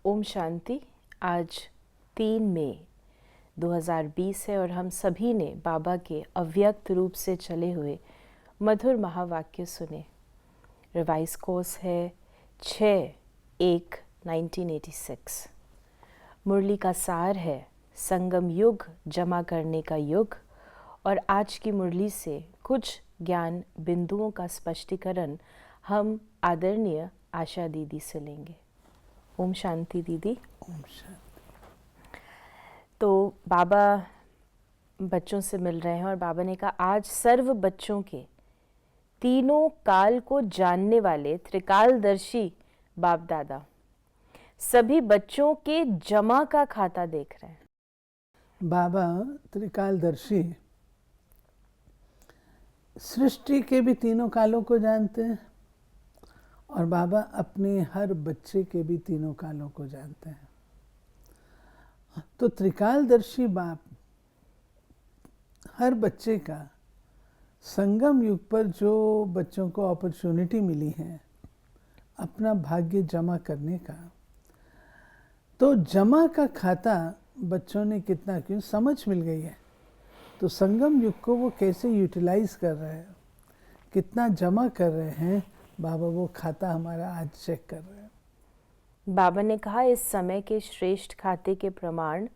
ओम शांति। आज 3 मई 2020 है और हम सभी ने बाबा के अव्यक्त रूप से चले हुए मधुर महावाक्य सुने। रिवाइज कोर्स है 6/1/1986। मुरली का सार है संगम युग जमा करने का युग और आज की मुरली से कुछ ज्ञान बिंदुओं का स्पष्टीकरण हम आदरणीय आशा दीदी से लेंगे। ओम शांति दीदी। ओम शांति। तो बाबा बच्चों से मिल रहे हैं और बाबा ने कहा आज सर्व बच्चों के तीनों काल को जानने वाले त्रिकालदर्शी बाप दादा सभी बच्चों के जमा का खाता देख रहे हैं। बाबा त्रिकालदर्शी सृष्टि के भी तीनों कालों को जानते हैं और बाबा अपने हर बच्चे के भी तीनों कालों को जानते हैं। तो त्रिकालदर्शी बाप हर बच्चे का संगम युग पर जो बच्चों को अपॉर्चुनिटी मिली है अपना भाग्य जमा करने का, तो जमा का खाता बच्चों ने कितना क्यों समझ मिल गई है। तो संगम युग को वो कैसे यूटिलाइज कर रहे हैं, कितना जमा कर रहे हैं, बाबा वो खाता हमारा आज चेक कर रहे हैं। बाबा ने कहा इस समय के श्रेष्ठ खाते के प्रमाण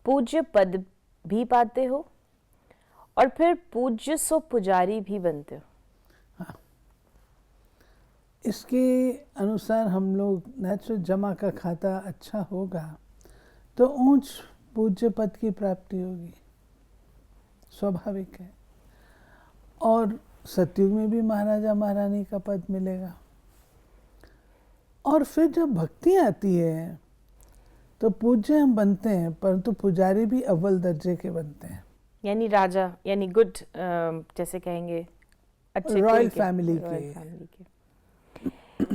पूज्य पद भी पाते हो और फिर पूज्य सो पुजारी भी बनते हो। हाँ, इसके अनुसार हम लोग नेचुरल जमा का खाता अच्छा होगा तो ऊंच पूज्य पद की प्राप्ति होगी, स्वाभाविक है। और सतयुग में भी महाराजा महारानी का पद मिलेगा। और फिर जब भक्ति आती है तो पूज्य हम बनते हैं परंतु पुजारी भी अव्वल दर्जे के बनते हैं, यानी राजा यानी गुड जैसे कहेंगे अच्छे रॉयल कुल फैमिली रॉयल के। फैमिली के।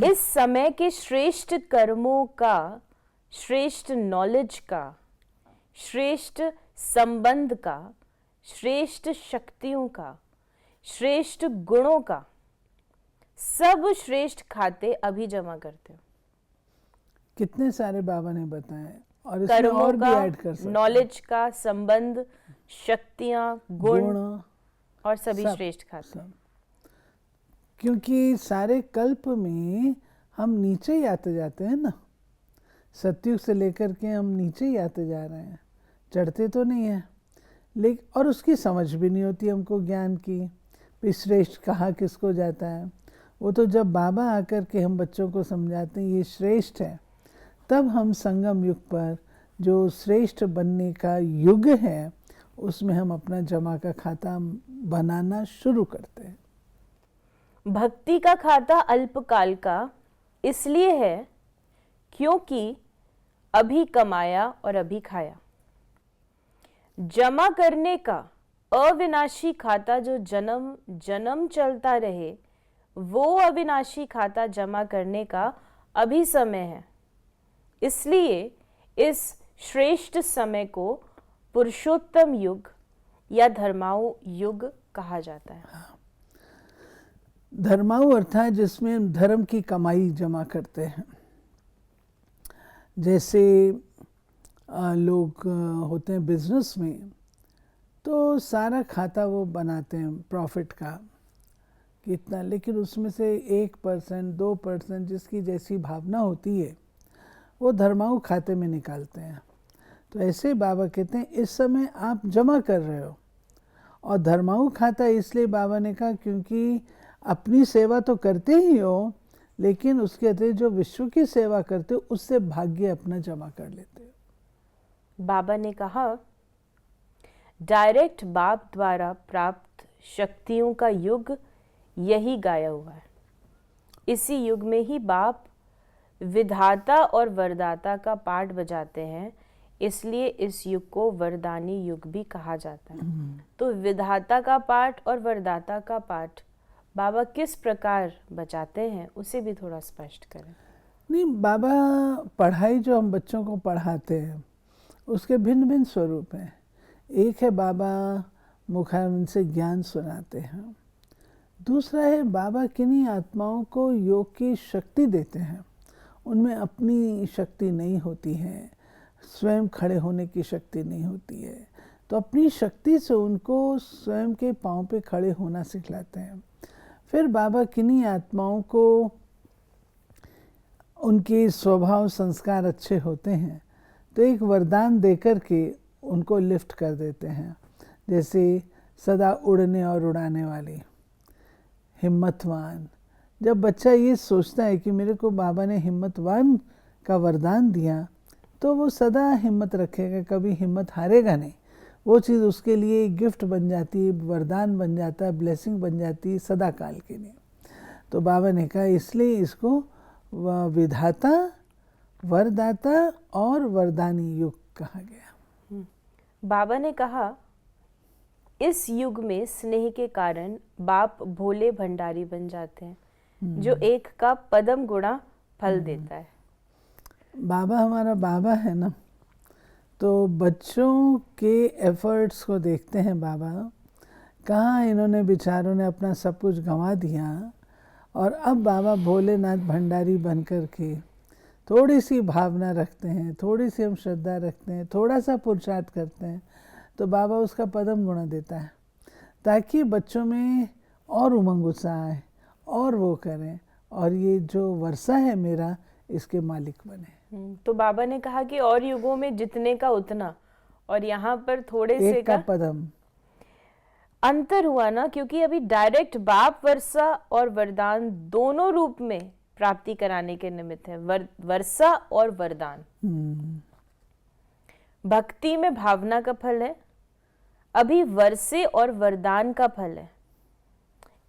इस समय के श्रेष्ठ कर्मों का, श्रेष्ठ नॉलेज का, श्रेष्ठ संबंध का, श्रेष्ठ शक्तियों का, श्रेष्ठ गुणों का सब श्रेष्ठ खाते अभी जमा करते हो। कितने सारे बाबा ने बताए और इसमें कर्मों और भी का, ऐड कर सकते हैं। नॉलेज का, संबंध, शक्तियां, गुण और सभी सब, श्रेष्ठ खाते। सब। क्योंकि सारे कल्प में हम नीचे ही आते जाते हैं ना, सतयुग से लेकर के हम नीचे ही आते जा रहे हैं, चढ़ते तो नहीं है। लेकिन और उसकी समझ भी नहीं होती हमको ज्ञान की, श्रेष्ठ कहाँ किसको जाता है। वो तो जब बाबा आकर के हम बच्चों को समझाते हैं ये श्रेष्ठ है, तब हम संगम युग पर जो श्रेष्ठ बनने का युग है उसमें हम अपना जमा का खाता बनाना शुरू करते हैं। भक्ति का खाता अल्पकाल का इसलिए है क्योंकि अभी कमाया और अभी खाया। जमा करने का अविनाशी खाता जो जन्म जन्म चलता रहे, वो अविनाशी खाता जमा करने का अभी समय है। इसलिए इस श्रेष्ठ समय को पुरुषोत्तम युग या धर्माऊ युग कहा जाता है। धर्माऊ अर्थात जिसमें हम धर्म की कमाई जमा करते हैं। जैसे लोग होते हैं बिजनेस में, तो सारा खाता वो बनाते हैं प्रॉफिट का कितना, लेकिन उसमें से 1% 2% जिसकी जैसी भावना होती है वो धर्माऊ खाते में निकालते हैं। तो ऐसे बाबा कहते हैं इस समय आप जमा कर रहे हो। और धर्माऊ खाता इसलिए बाबा ने कहा क्योंकि अपनी सेवा तो करते ही हो, लेकिन उसके अतिरिक्त जो विश्व की सेवा करते हो उससे भाग्य अपना जमा कर लेते हो। बाबा ने कहा डायरेक्ट बाप द्वारा प्राप्त शक्तियों का युग यही गाया हुआ है। इसी युग में ही बाप विधाता और वरदाता का पाठ बजाते हैं, इसलिए इस युग को वरदानी युग भी कहा जाता है। तो विधाता का पाठ और वरदाता का पाठ बाबा किस प्रकार बचाते हैं उसे भी थोड़ा स्पष्ट करें। नहीं, बाबा पढ़ाई जो हम बच्चों को पढ़ाते हैं उसके भिन्न भिन्न स्वरूप हैं। एक है बाबा मुखारविंद से ज्ञान सुनाते हैं, दूसरा है बाबा किन्हीं आत्माओं को योग की शक्ति देते हैं, उनमें अपनी शक्ति नहीं होती है, स्वयं खड़े होने की शक्ति नहीं होती है, तो अपनी शक्ति से उनको स्वयं के पाँव पे खड़े होना सिखलाते हैं। फिर बाबा किन्हीं आत्माओं को उनके स्वभाव संस्कार अच्छे होते हैं तो एक वरदान देकर के उनको लिफ्ट कर देते हैं, जैसे सदा उड़ने और उड़ाने वाली, हिम्मतवान। जब बच्चा ये सोचता है कि मेरे को बाबा ने हिम्मतवान का वरदान दिया तो वो सदा हिम्मत रखेगा, कभी हिम्मत हारेगा नहीं। वो चीज़ उसके लिए गिफ्ट बन जाती है, वरदान बन जाता है, ब्लेसिंग बन जाती है सदा काल के लिए। तो बाबा ने कहा इसलिए इसको विधाता, वरदाता और वरदानी युग कहा गया। बाबा ने कहा इस युग में स्नेह के कारण बाप भोले भंडारी बन जाते हैं, जो एक का पदम गुणा फल देता है। बाबा हमारा बाबा है ना, तो बच्चों के एफर्ट्स को देखते हैं बाबा, कहाँ इन्होंने बेचारों ने अपना सब कुछ गंवा दिया और अब बाबा भोलेनाथ भंडारी बन कर के थोड़ी सी भावना रखते हैं, थोड़ी सी हम श्रद्धा रखते हैं, थोड़ा सा पुरुषार्थ करते हैं तो बाबा उसका पदम गुणा देता है, ताकि बच्चों में और उमंग उत्साह आए और वो करें और ये जो वर्षा है मेरा इसके मालिक बने। तो बाबा ने कहा कि और युगों में जितने का उतना, और यहाँ पर थोड़े से का पदम अंतर हुआ ना, क्योंकि अभी डायरेक्ट बाप वर्षा और वरदान दोनों रूप में प्राप्ति कराने के निमित्त है। वर्षा और वरदान भक्ति में भावना का फल है, अभी वर्षे और वरदान का फल है।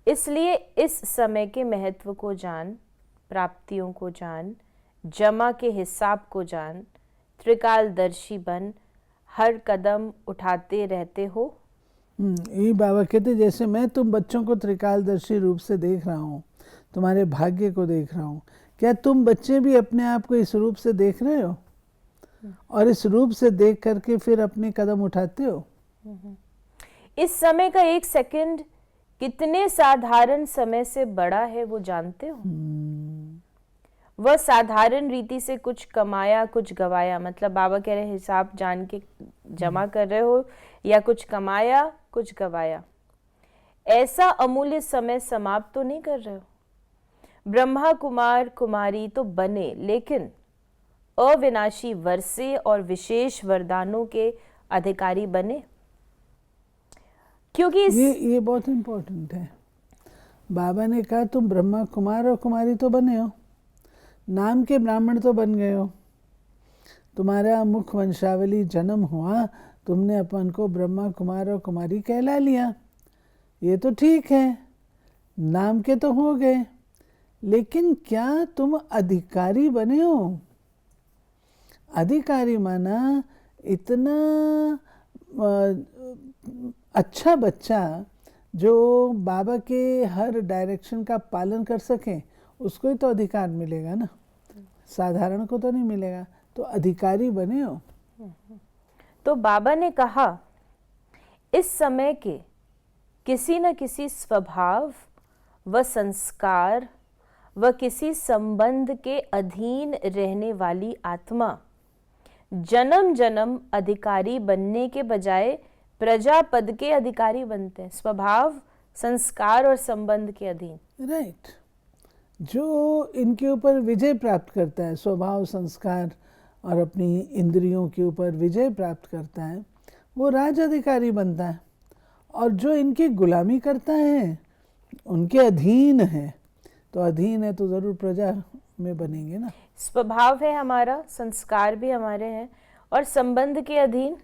इसलिए इस समय के महत्व को जान, प्राप्तियों को जान, जमा के हिसाब को जान, त्रिकालदर्शी बन, हर कदम उठाते रहते हो। ये बाबा कहते जैसे मैं तुम बच्चों को त्रिकालदर्शी रूप से देख रहा हूँ, तुम्हारे भाग्य को देख रहा हूँ, क्या तुम बच्चे भी अपने आप को इस रूप से देख रहे हो और इस रूप से देख करके फिर अपने कदम उठाते हो? इस समय का एक सेकंड कितने साधारण समय से बड़ा है वो जानते हो? वह साधारण रीति से कुछ कमाया कुछ गवाया, मतलब बाबा कह रहे हिसाब जान के जमा कर रहे हो, या कुछ कमाया कुछ गवाया, ऐसा अमूल्य समय समाप्त तो नहीं कर रहे हो। ब्रह्मा कुमार कुमारी तो बने, लेकिन अविनाशी वर्षे और विशेष वरदानों के अधिकारी बने, क्योंकि ये बहुत इम्पोर्टेंट है। बाबा ने कहा तुम ब्रह्मा कुमार और कुमारी तो बने हो, नाम के ब्राह्मण तो बन गए हो, तुम्हारा मुख वंशावली जन्म हुआ, तुमने अपन को ब्रह्मा कुमार और कुमारी कहला लिया, ये तो ठीक है, नाम के तो हो गए, लेकिन क्या तुम अधिकारी बने हो? अधिकारी माना इतना अच्छा बच्चा जो बाबा के हर डायरेक्शन का पालन कर सके, उसको ही तो अधिकार मिलेगा ना, साधारण को तो नहीं मिलेगा। तो अधिकारी बने हो। तो बाबा ने कहा इस समय के किसी न किसी स्वभाव व संस्कार व किसी संबंध के अधीन रहने वाली आत्मा जन्म जन्म अधिकारी बनने के बजाय प्रजा पद के अधिकारी बनते हैं, स्वभाव संस्कार और संबंध के अधीन। राइट, जो इनके ऊपर विजय प्राप्त करता है, स्वभाव संस्कार और अपनी इंद्रियों के ऊपर विजय प्राप्त करता है, वो राज अधिकारी बनता है, और जो इनकी गुलामी करता है उनके अधीन है, तो अधीन है तो ज़रूर प्रजा में बनेंगे ना। स्वभाव है हमारा, संस्कार भी हमारे हैं, और संबंध के अधीन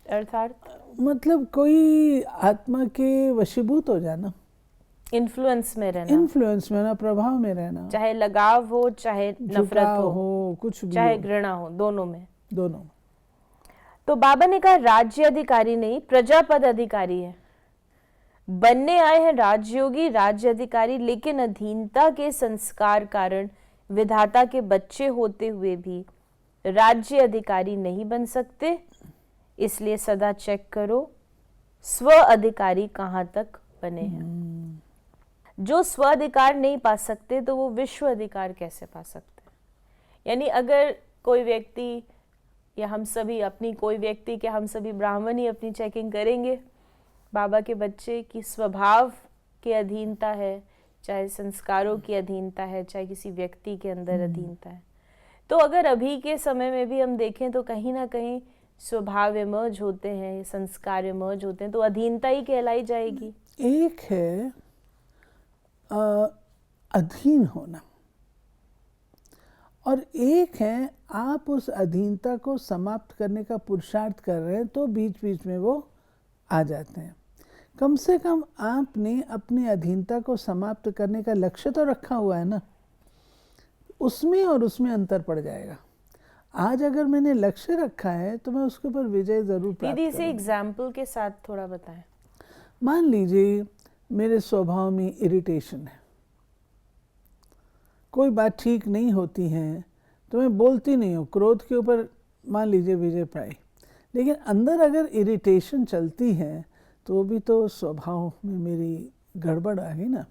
अर्थात मतलब कोई आत्मा के वशीभूत हो जाना, इन्फ्लुएंस में रहना, इन्फ्लुएंस में ना, प्रभाव में रहना, चाहे लगाव हो चाहे नफरत हो, कुछ भी चाहे हो, घृणा हो, दोनों में। तो बाबा ने कहा राज्य अधिकारी नहीं, प्रजापद अधिकारी है। बनने आए हैं राजयोगी, राज्य अधिकारी, लेकिन अधीनता के संस्कार कारण विधाता के बच्चे होते हुए भी राज्य अधिकारी नहीं बन सकते। इसलिए सदा चेक करो स्व अधिकारी कहाँ तक बने हैं। जो स्व अधिकार नहीं पा सकते तो वो विश्व अधिकार कैसे पा सकते हैं? यानी अगर कोई व्यक्ति या हम सभी अपनी कोई व्यक्ति के हम सभी ब्राह्मण ही अपनी चेकिंग करेंगे, बाबा के बच्चे की स्वभाव के अधीनता है, चाहे संस्कारों की अधीनता है, चाहे किसी व्यक्ति के अंदर अधीनता है, तो अगर अभी के समय में भी हम देखें तो कहीं ना कहीं स्वभाव इमर्ज होते हैं, संस्कार इमर्ज होते हैं, तो अधीनता ही कहलाई जाएगी। एक है अधीन होना और एक है आप उस अधीनता को समाप्त करने का पुरुषार्थ कर रहे हैं, तो बीच बीच में वो आ जाते हैं। कम से कम आपने अपनी अधीनता को समाप्त करने का लक्ष्य तो रखा हुआ है ना, उसमें और उसमें अंतर पड़ जाएगा। आज अगर मैंने लक्ष्य रखा है तो मैं उसके ऊपर विजय जरूर प्राप्त दीदी, इसे करूंगी। एग्जाम्पल के साथ थोड़ा बताएं। मान लीजिए मेरे स्वभाव में इरिटेशन है, कोई बात ठीक नहीं होती है तो मैं बोलती नहीं हूँ, क्रोध के ऊपर मान लीजिए विजय पाई, लेकिन अंदर अगर इरिटेशन चलती है तो वो भी तो स्वभाव में मेरी गड़बड़ आ गई ना।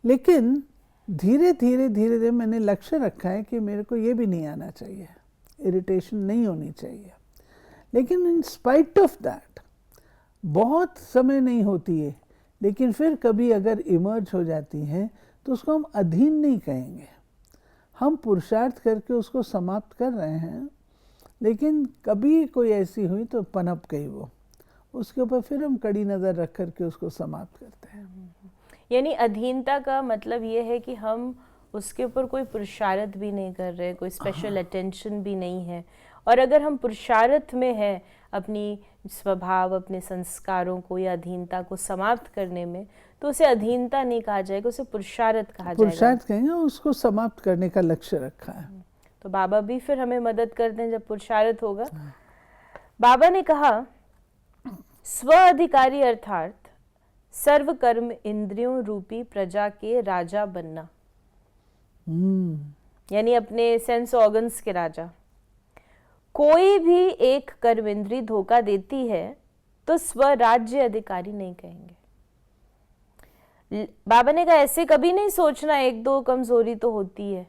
लेकिन धीरे धीरे मैंने लक्ष्य रखा है कि मेरे को ये भी नहीं आना चाहिए, इरिटेशन नहीं होनी चाहिए। लेकिन इन स्पाइट ऑफ दैट बहुत समय नहीं होती है, लेकिन फिर कभी अगर इमर्ज हो जाती हैं तो उसको हम अधीन नहीं कहेंगे, हम पुरुषार्थ करके उसको समाप्त कर रहे हैं। लेकिन कभी कोई ऐसी हुई तो पनप गई वो, उसके ऊपर फिर हम कड़ी नज़र रख करके उसको समाप्त करते हैं। यानी अधीनता का मतलब ये है कि हम उसके ऊपर कोई पुरुषार्थ भी नहीं कर रहे, कोई स्पेशल अटेंशन भी नहीं है। और अगर हम पुरुषार्थ में हैं अपनी स्वभाव, अपने संस्कारों को या अधीनता को समाप्त करने में, तो उसे अधीनता नहीं कहा जाएगा, उसे पुरुषार्थ कहा जाएगा। पुरुषार्थ कहेंगे, उसको समाप्त करने का लक्ष्य रखा है। तो बाबा भी फिर हमें मदद करते हैं जब पुरुषार्थ होगा। बाबा ने कहा स्व अधिकारी अर्थात सर्व कर्म इंद्रियों रूपी प्रजा के राजा बनना, यानी अपने सेंस ऑर्गन्स के राजा। कोई भी एक कर्म इंद्री धोखा देती है तो स्वराज्य अधिकारी नहीं कहेंगे। बाबा ने कहा ऐसे कभी नहीं सोचना एक दो कमजोरी तो होती है,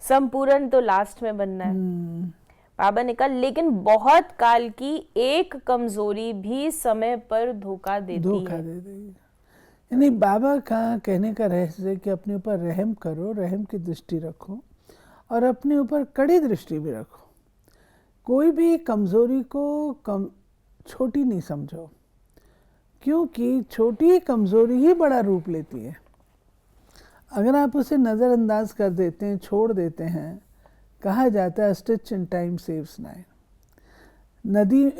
संपूर्ण तो लास्ट में बनना है। बाबा ने कहा लेकिन बहुत काल की एक कमजोरी भी समय पर धोखा देती है। यानी बाबा का कहने का रहस्य है कि अपने ऊपर रहम करो, रहम की दृष्टि रखो और अपने ऊपर कड़ी दृष्टि भी रखो। कोई भी कमजोरी को छोटी नहीं समझो, क्योंकि छोटी कमजोरी ही बड़ा रूप लेती है। अगर आप उसे नज़रअंदाज कर देते हैं, छोड़ देते हैं, कहा जाता है stitch in time saves nine. नदी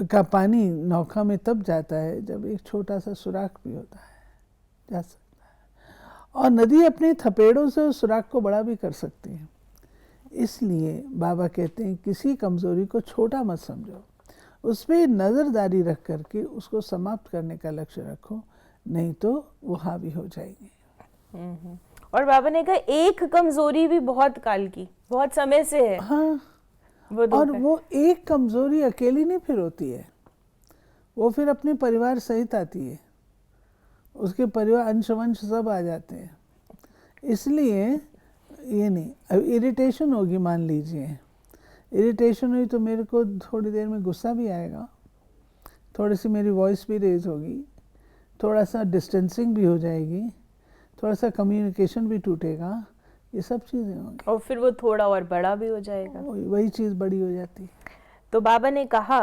का पानी नौका में तब जाता है जब एक छोटा सा सुराख भी होता है, जा सकता है। और नदी अपने थपेड़ों से उस सुराख को बड़ा भी कर सकती है। इसलिए बाबा कहते हैं किसी कमज़ोरी को छोटा मत समझो, उस पर नज़रदारी रख करके उसको समाप्त करने का लक्ष्य रखो, नहीं तो वो हावी हो जाएगी। और बाबा ने कहा एक कमजोरी भी बहुत काल की, बहुत समय से है। हाँ, और वो एक कमजोरी अकेली नहीं फिर होती है, वो फिर अपने परिवार सहित आती है, उसके परिवार अंश वंश सब आ जाते हैं। इसलिए ये नहीं, अब इरिटेशन होगी, मान लीजिए इरिटेशन हुई तो मेरे को थोड़ी देर में गुस्सा भी आएगा, थोड़ी सी मेरी वॉइस भी रेज होगी, थोड़ा सा डिस्टेंसिंग भी हो जाएगी, थोड़ा सा कम्युनिकेशन भी टूटेगा, ये सब चीज़ें होंगी और फिर वो थोड़ा और बड़ा भी हो जाएगा, वही चीज़ बड़ी हो जाती है। तो बाबा ने कहा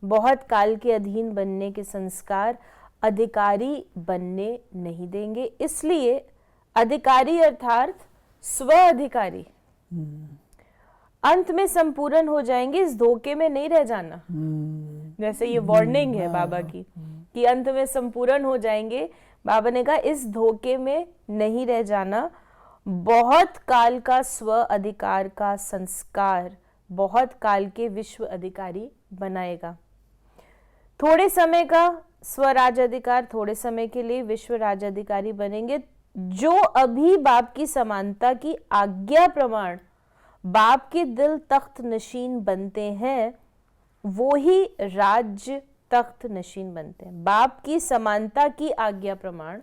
बहुत काल के अधीन बनने के संस्कार अधिकारी बनने नहीं देंगे, इसलिए अधिकारी अर्थात स्व अधिकारी अंत में संपूर्ण हो जाएंगे, इस धोखे में नहीं रह जाना। जैसे ये वार्निंग है बाबा की कि अंत में संपूर्ण हो जाएंगे। बाबा ने कहा इस धोखे में नहीं रह जाना। बहुत काल का स्व अधिकार का संस्कार बहुत काल के विश्व अधिकारी बनाएगा। थोड़े समय का स्वराज अधिकार थोड़े समय के लिए विश्व राज अधिकारी बनेंगे। जो अभी बाप की समानता की आज्ञा प्रमाण बाप के दिल तख्त नशीन बनते हैं, वो ही राज्य तख्त नशीन बनते हैं। बाप की समानता की आज्ञा प्रमाण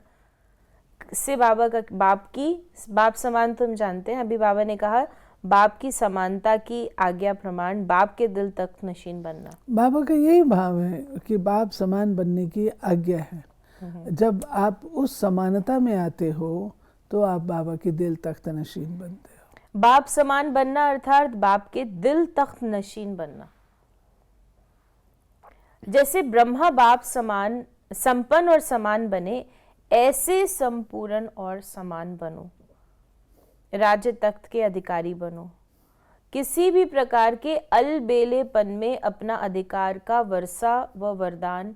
से बाप समान तो हम जानते हैं। अभी बाबा ने कहा बाप की समानता की आज्ञा प्रमाण, बाप के दिल तख्त नशीन बनना। बाबा का यही भाव है कि बाप समान बनने की आज्ञा है। जब आप उस समानता में आते हो तो आप बाबा के दिल तख्त नशीन बनते हो। बाप समान बनना अर्थात बाप के दिल तख्त नशीन बनना। जैसे ब्रह्मा बाप समान संपन्न और समान बने, ऐसे संपूर्ण और समान बनो, राज्य तख्त के अधिकारी बनो। किसी भी प्रकार के अलबेलेपन में अपना अधिकार का वर्षा व वरदान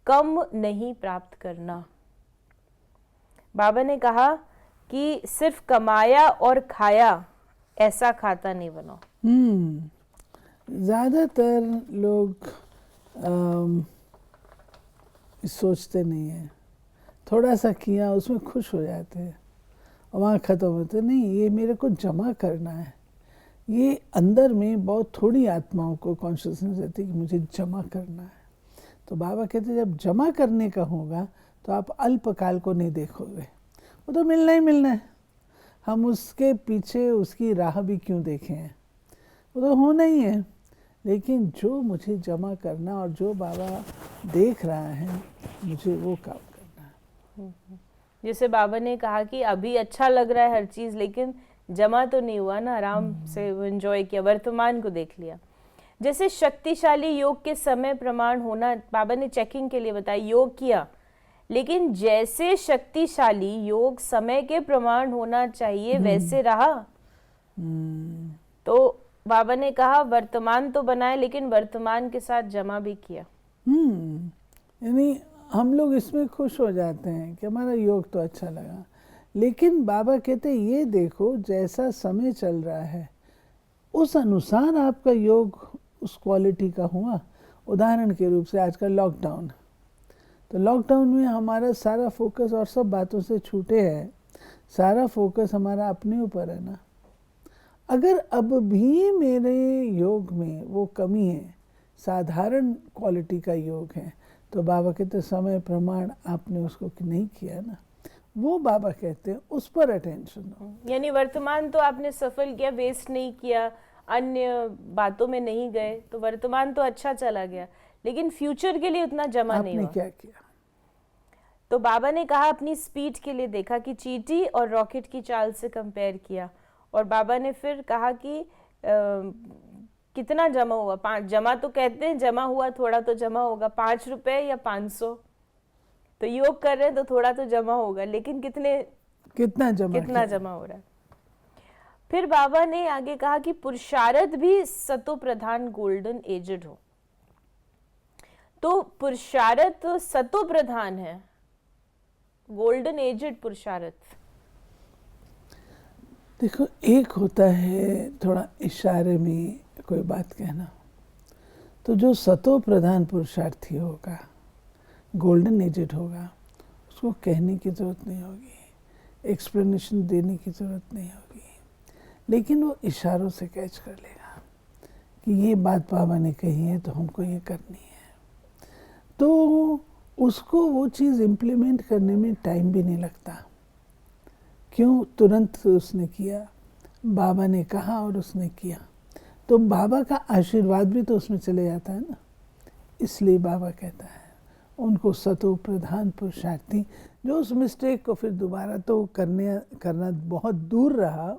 कम नहीं प्राप्त करना। बाबा ने कहा कि सिर्फ कमाया और खाया ऐसा खाता नहीं बनो। ज़्यादातर लोग सोचते नहीं है, थोड़ा सा किया उसमें खुश हो जाते हैं और वहाँ ख़त्म होते। नहीं, ये मेरे को जमा करना है। ये अंदर में बहुत थोड़ी आत्माओं को कॉन्शियसनेस रहती है कि मुझे जमा करना है। तो बाबा कहते हैं जब जमा करने का होगा तो आप अल्पकाल को नहीं देखोगे, वो तो मिलना ही मिलना है। हम उसके पीछे उसकी राह भी क्यों देखें हैं, वो तो होना ही है। लेकिन जो मुझे जमा करना और जो बाबा देख रहा है मुझे वो काम करना है। जैसे बाबा ने कहा कि अभी अच्छा लग रहा है हर चीज़, लेकिन जमा तो नहीं हुआ ना, आराम से एंजॉय किया, वर्तमान को देख लिया। जैसे शक्तिशाली योग के समय प्रमाण होना, बाबा ने चेकिंग के लिए बताया, योग किया, लेकिन जैसे शक्तिशाली योग समय के प्रमाण होना चाहिए वैसे रहा। तो बाबा ने कहा वर्तमान तो बनाए, लेकिन वर्तमान के साथ जमा भी किया। यानी हम लोग इसमें खुश हो जाते हैं कि हमारा योग तो अच्छा लगा, लेकिन बाबा कहते हैं ये देखो जैसा समय चल रहा है उस अनुसार आपका योग उस क्वालिटी का हुआ। उदाहरण के रूप से आजकल लॉकडाउन, तो लॉकडाउन में हमारा सारा फोकस और सब बातों से छूटे है, सारा फोकस हमारा अपने ऊपर है ना। अगर अब भी मेरे योग में वो कमी है, साधारण क्वालिटी का योग है, तो बाबा कहते समय प्रमाण आपने उसको नहीं किया ना, वो बाबा कहते हैं उस पर अटेंशन हो। यानी वर्तमान तो आपने सफल किया, वेस्ट नहीं किया, अन्य बातों में नहीं गए, तो वर्तमान तो अच्छा चला गया, लेकिन फ्यूचर के लिए उतना जमा नहीं हुआ। आपने क्या किया? तो बाबा ने कहा अपनी स्पीड के लिए देखा कि चींटी और रॉकेट की चाल से कंपेयर किया, और बाबा ने फिर कहा कि कितना जमा हुआ। 5 जमा तो कहते हैं जमा हुआ, थोड़ा तो जमा होगा, 5 रुपए या 500। तो योग कर रहे हैं तो थोड़ा तो जमा होगा, लेकिन कितना जमा हो रहा है। फिर बाबा ने आगे कहा कि पुरुषार्थ भी सतो प्रधान गोल्डन एजेड हो। तो पुरुषार्थ सतो प्रधान है, गोल्डन एजेड पुरुषार्थ। देखो, एक होता है थोड़ा इशारे में कोई बात कहना, तो जो सतो प्रधान पुरुषार्थी होगा, गोल्डन एजेड होगा, उसको कहने की ज़रूरत नहीं होगी, एक्सप्लेनेशन देने की ज़रूरत नहीं होगी, लेकिन वो इशारों से कैच कर लेगा कि ये बात बाबा ने कही है तो हमको ये करनी है। तो उसको वो चीज़ इम्प्लीमेंट करने में टाइम भी नहीं लगता। क्यों? तुरंत उसने किया, बाबा ने कहा और उसने किया, तो बाबा का आशीर्वाद भी तो उसमें चले जाता है ना। इसलिए बाबा कहता है उनको सतो प्रधान पुरुषार्थी, जो उस मिस्टेक को फिर दोबारा तो करना बहुत दूर रहा,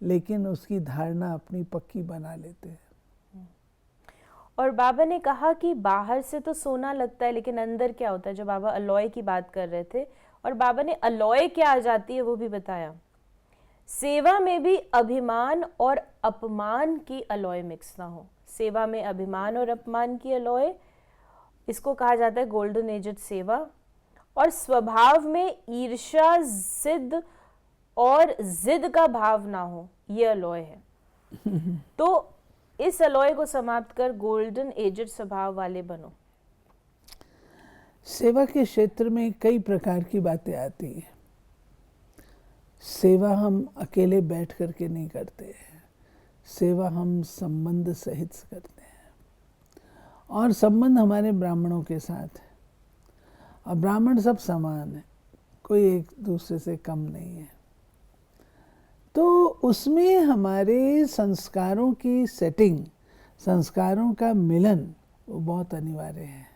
लेकिन उसकी धारणा अपनी पक्की बना लेते हैं। और बाबा ने कहा कि बाहर से तो सोना लगता है, लेकिन अंदर क्या होता है, जो बाबा अलॉय की बात कर रहे थे, और बाबा ने अलॉय क्या आ जाती है वो भी बताया। सेवा में भी अभिमान और अपमान की अलॉय मिक्स ना हो। सेवा में अभिमान और अपमान की अलॉय, इसको कहा जाता है गोल्डन एजेड सेवा। और स्वभाव में ईर्ष्या, जिद और जिद का भाव ना हो, ये अलॉय है। तो इस अलॉय को समाप्त कर गोल्डन एजेड स्वभाव वाले बनो। सेवा के क्षेत्र में कई प्रकार की बातें आती हैं। सेवा हम अकेले बैठ करके नहीं करते हैं, सेवा हम संबंध सहित करते हैं, और संबंध हमारे ब्राह्मणों के साथ है, और ब्राह्मण सब समान है, कोई एक दूसरे से कम नहीं है। तो उसमें हमारे संस्कारों की सेटिंग, संस्कारों का मिलन वो बहुत अनिवार्य है।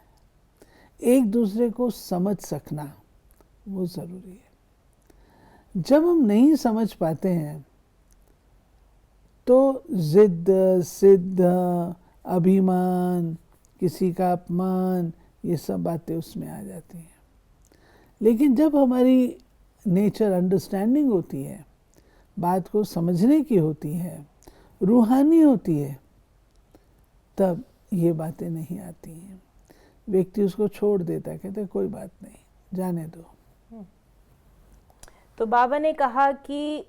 एक दूसरे को समझ सकना वो ज़रूरी है। जब हम नहीं समझ पाते हैं तो जिद, सिद्ध, अभिमान, किसी का अपमान, ये सब बातें उसमें आ जाती हैं। लेकिन जब हमारी नेचर अंडरस्टैंडिंग होती है, बात को समझने की होती है, रूहानी होती है, तब ये बातें नहीं आती हैं। व्यक्ति उसको छोड़ देता है, कहते कोई बात नहीं, जाने दो। तो बाबा ने कहा कि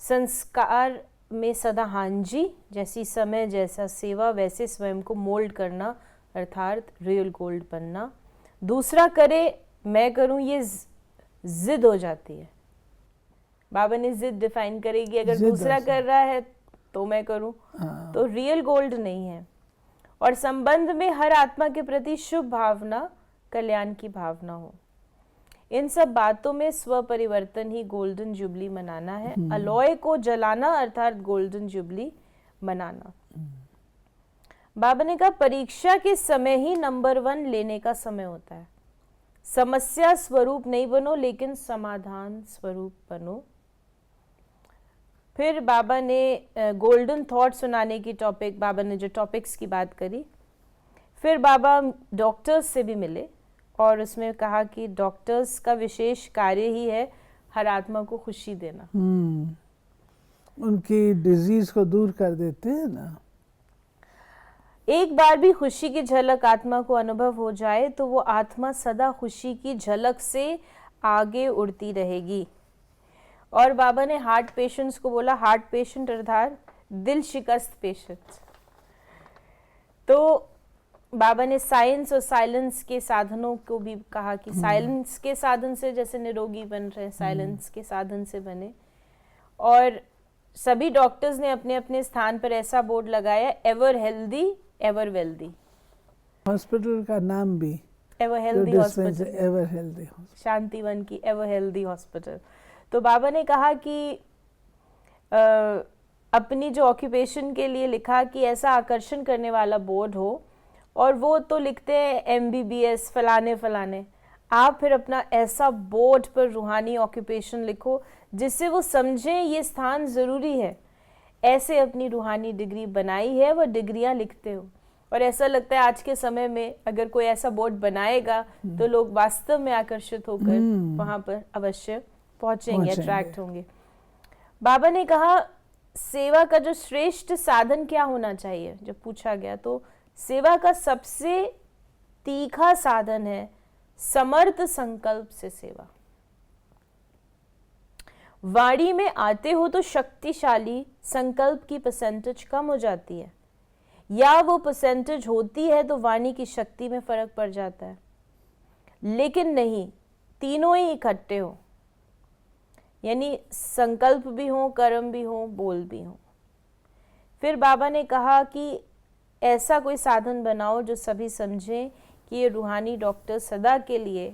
संस्कार में सदा हाँ जी, जैसी समय जैसा सेवा वैसे स्वयं को मोल्ड करना, अर्थात रियल गोल्ड बनना। दूसरा करे मैं करूं, ये जिद हो जाती है। बाबा ने जिद डिफाइन करेगी, अगर दूसरा कर रहा है तो मैं करूं, तो रियल गोल्ड नहीं है। और संबंध में हर आत्मा के प्रति शुभ भावना, कल्याण की भावना हो। इन सब बातों में स्व परिवर्तन ही गोल्डन जुबली मनाना है। अलॉय को जलाना अर्थात गोल्डन जुबली मनाना। बाबा ने कहा परीक्षा के समय ही नंबर 1 लेने का समय होता है। समस्या स्वरूप नहीं बनो, लेकिन समाधान स्वरूप बनो। फिर बाबा ने गोल्डन थॉट सुनाने की टॉपिक, बाबा ने जो टॉपिक्स की बात करी, फिर बाबा डॉक्टर्स से भी मिले और उसमें कहा कि डॉक्टर्स का विशेष कार्य ही है हर आत्मा को खुशी देना। उनकी डिजीज को दूर कर देते हैं ना। एक बार भी खुशी की झलक आत्मा को अनुभव हो जाए तो वो आत्मा सदा खुशी की झलक से आगे उड़ती रहेगी। और बाबा ने हार्ट पेशेंट्स को बोला, हार्ट पेशेंट अर्थात दिल शिकस्त पेशेंट। तो बाबा ने साइंस और साइलेंस के साधनों को भी कहा कि साइलेंस के साधन से जैसे निरोगी बन रहे, साइलेंस के साधन से बने। और सभी डॉक्टर्स ने अपने अपने स्थान पर ऐसा बोर्ड लगाया, ever healthy ever wealthy. Hospital का नाम भी ever healthy hospital, ever healthy, Shantivan की एवर हेल्दी हॉस्पिटल। तो बाबा ने कहा कि अपनी जो ऑक्यूपेशन के लिए लिखा कि ऐसा आकर्षण करने वाला बोर्ड हो, और वो तो लिखते हैं MBBS फलाने फलाने, आप फिर अपना ऐसा बोर्ड पर रूहानी ऑक्यूपेशन लिखो जिससे वो समझें ये स्थान ज़रूरी है। ऐसे अपनी रूहानी डिग्री बनाई है, वो डिग्रियां लिखते हो। और ऐसा लगता है आज के समय में अगर कोई ऐसा बोर्ड बनाएगा तो लोग वास्तव में आकर्षित होकर वहाँ पर अवश्य पहुँचेंगे, अट्रैक्ट होंगे। बाबा ने कहा सेवा का जो श्रेष्ठ साधन क्या होना चाहिए, जब पूछा गया तो सेवा का सबसे तीखा साधन है समर्थ संकल्प से सेवा। वाणी में आते हो तो शक्तिशाली संकल्प की परसेंटेज कम हो जाती है, या वो परसेंटेज होती है तो वाणी की शक्ति में फर्क पड़ जाता है। लेकिन नहीं, तीनों ही इकट्ठे हो, यानी संकल्प भी हो, कर्म भी हो, बोल भी हो। फिर बाबा ने कहा कि ऐसा कोई साधन बनाओ जो सभी समझें कि ये रूहानी डॉक्टर सदा के लिए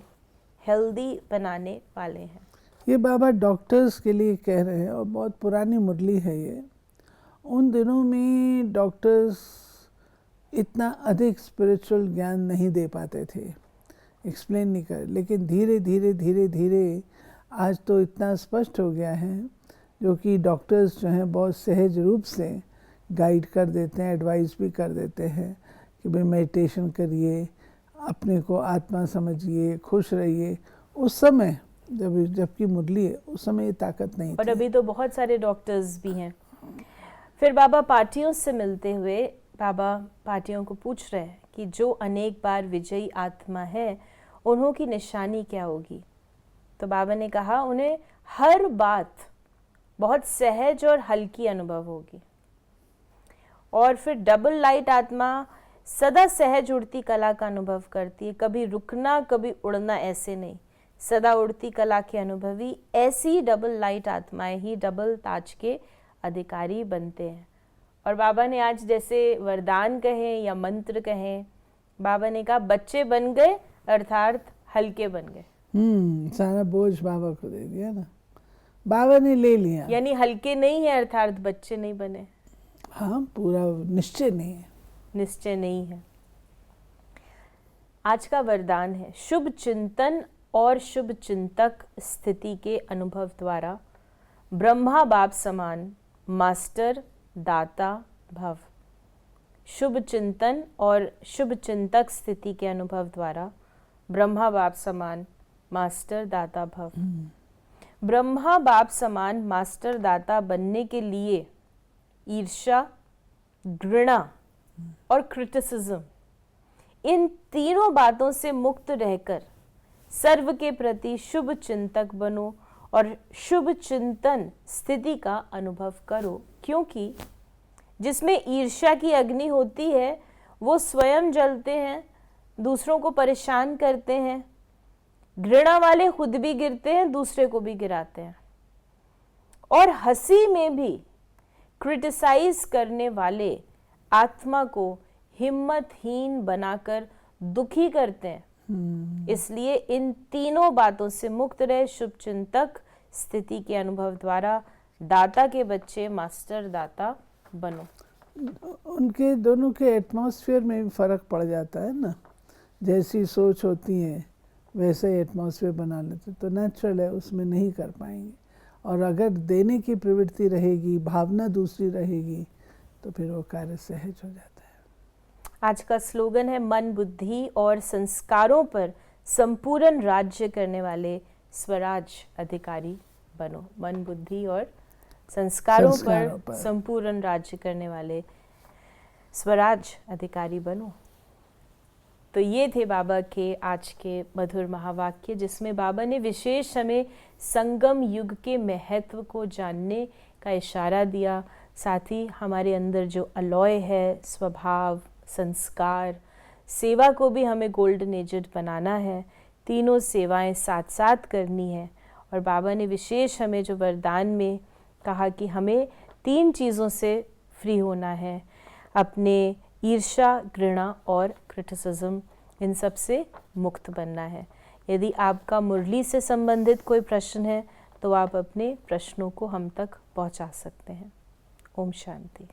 हेल्दी बनाने वाले हैं। ये बाबा डॉक्टर्स के लिए कह रहे हैं और बहुत पुरानी मुरली है ये। उन दिनों में डॉक्टर्स इतना अधिक स्पिरिचुअल ज्ञान नहीं दे पाते थे, एक्सप्लेन नहीं कर, लेकिन धीरे धीरे धीरे धीरे आज तो इतना स्पष्ट हो गया है, जो कि डॉक्टर्स जो हैं बहुत सहज रूप से गाइड कर देते हैं, एडवाइस भी कर देते हैं कि भाई मेडिटेशन करिए, अपने को आत्मा समझिए, खुश रहिए। उस समय जबकि मुरली है, उस समय ये ताकत नहीं और थी। अभी तो बहुत सारे डॉक्टर्स भी हैं। फिर बाबा पार्टियों से मिलते हुए बाबा पार्टियों को पूछ रहे हैं कि जो अनेक बार विजयी आत्मा है उन्हों की निशानी क्या होगी। तो बाबा ने कहा उन्हें हर बात बहुत सहज और हल्की अनुभव होगी। और फिर डबल लाइट आत्मा सदा सहज उड़ती कला का अनुभव करती है, कभी रुकना कभी उड़ना ऐसे नहीं, सदा उड़ती कला के अनुभवी। ऐसी डबल लाइट आत्माएं ही डबल ताज के अधिकारी बनते हैं। और बाबा ने आज जैसे वरदान कहें या मंत्र कहें, बाबा ने कहा बच्चे बन गए अर्थात हल्के बन गए। सारा बोझ बाबा को दे दिया ना, बाबा ने ले लिया। यानी हल्के नहीं है अर्थात बच्चे नहीं बने। हाँ, पूरा निश्चय नहीं है। निश्चय नहीं है। आज का वरदान है शुभ चिंतन और शुभ चिंतक स्थिति के अनुभव द्वारा ब्रह्मा बाप समान मास्टर दाता भव। शुभ चिंतन और शुभ चिंतक स्थिति के अनुभव द्वारा ब्रह्मा बाप समान मास्टर दाता भव। ब्रह्मा बाप समान मास्टर दाता बनने के लिए ईर्ष्या, घृणा और क्रिटिसिज्म, इन तीनों बातों से मुक्त रहकर सर्व के प्रति शुभ चिंतक बनो और शुभ चिंतन स्थिति का अनुभव करो। क्योंकि जिसमें ईर्ष्या की अग्नि होती है वो स्वयं जलते हैं, दूसरों को परेशान करते हैं। घृणा वाले खुद भी गिरते हैं, दूसरे को भी गिराते हैं। और हंसी में भी क्रिटिसाइज करने वाले आत्मा को हिम्मतहीन बनाकर दुखी करते हैं। इसलिए इन तीनों बातों से मुक्त रहे शुभ चिंतक स्थिति के अनुभव द्वारा दाता के बच्चे मास्टर दाता बनो। उनके दोनों के एटमॉस्फेयर में भी फर्क पड़ जाता है ना, जैसी सोच होती है वैसे ही एटमॉस्फेयर बना लेते, तो नेचुरल है, उसमें नहीं कर पाएंगे। और अगर देने की प्रवृत्ति रहेगी, भावना दूसरी रहेगी, तो फिर वो कार्य सहज हो जाता है। आज का स्लोगन है मन बुद्धि और संस्कारों पर संपूर्ण राज्य करने वाले स्वराज अधिकारी बनो। मन बुद्धि और संस्कारों पर संपूर्ण राज्य करने वाले स्वराज अधिकारी बनो। तो ये थे बाबा के आज के मधुर महावाक्य, जिसमें बाबा ने विशेष हमें संगम युग के महत्व को जानने का इशारा दिया। साथ ही हमारे अंदर जो अलॉय है, स्वभाव, संस्कार, सेवा को भी हमें गोल्डन एजेड बनाना है। तीनों सेवाएं साथ साथ करनी है। और बाबा ने विशेष हमें जो वरदान में कहा कि हमें 3 चीज़ों से फ्री होना है, अपने ईर्ष्या, घृणा और क्रिटिसिज्म, इन सब से मुक्त बनना है। यदि आपका मुरली से संबंधित कोई प्रश्न है तो आप अपने प्रश्नों को हम तक पहुंचा सकते हैं। ओम शांति।